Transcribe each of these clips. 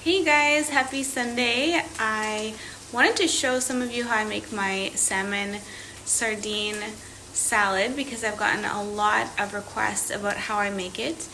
Hey guys, happy Sunday. I wanted to show some of you how I make my salmon sardine salad because I've gotten a lot of requests about how I make it.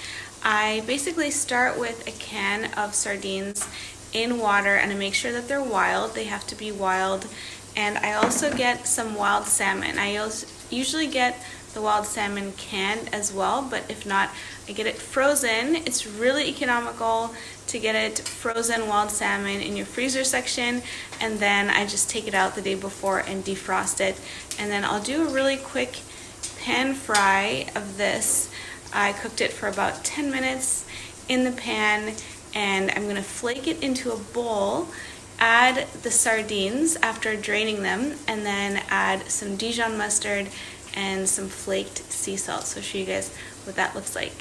I basically start with a can of sardines in water and I make sure that they're wild. They have to be wild. And I also get some wild salmon. I usually get the wild salmon canned as well, but if not, I get it frozen. It's really economical to get it frozen wild salmon in your freezer section, and then I just take it out the day before and defrost it, and then I'll do a really quick pan fry of this. I cooked it for about 10 minutes in the pan, and I'm gonna flake it into a bowl, add the sardines after draining them, and then add some Dijon mustard and some flaked sea salt. So I'll show you guys what that looks like.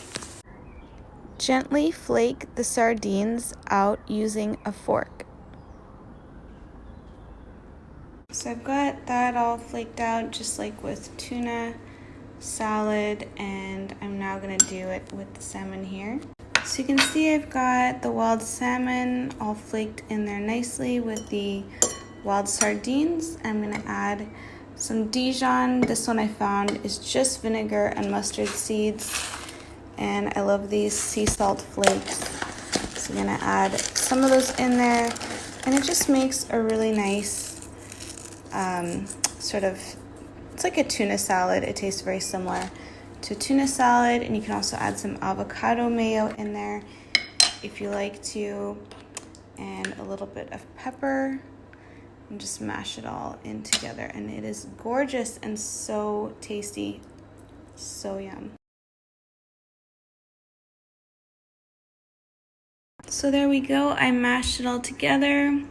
Gently flake the sardines out using a fork. So I've got that all flaked out just like with tuna salad, and I'm now gonna do it with the salmon here. So you can see I've got the wild salmon all flaked in there nicely with the wild sardines. I'm gonna add some Dijon. This one I found is just vinegar and mustard seeds, and I love these sea salt flakes. So I'm gonna add some of those in there, and it just makes a really nice it's like a tuna salad. It tastes very similar to tuna salad, and you can also add some avocado mayo in there if you like to, and a little bit of pepper, and just mash it all in together, and it is gorgeous and so tasty. So yum. So there we go. I mashed it all together,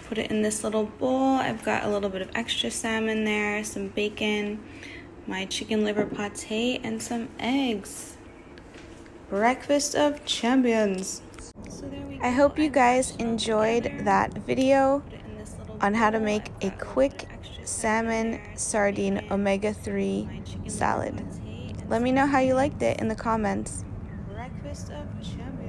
put it in this little bowl. I've got a little bit of extra salmon there, some bacon, my chicken liver pate, and some eggs. Breakfast of champions. I hope you guys enjoyed that video on how to make a quick salmon sardine omega-3 salad. Let me know how you liked it in the comments. Breakfast of champions.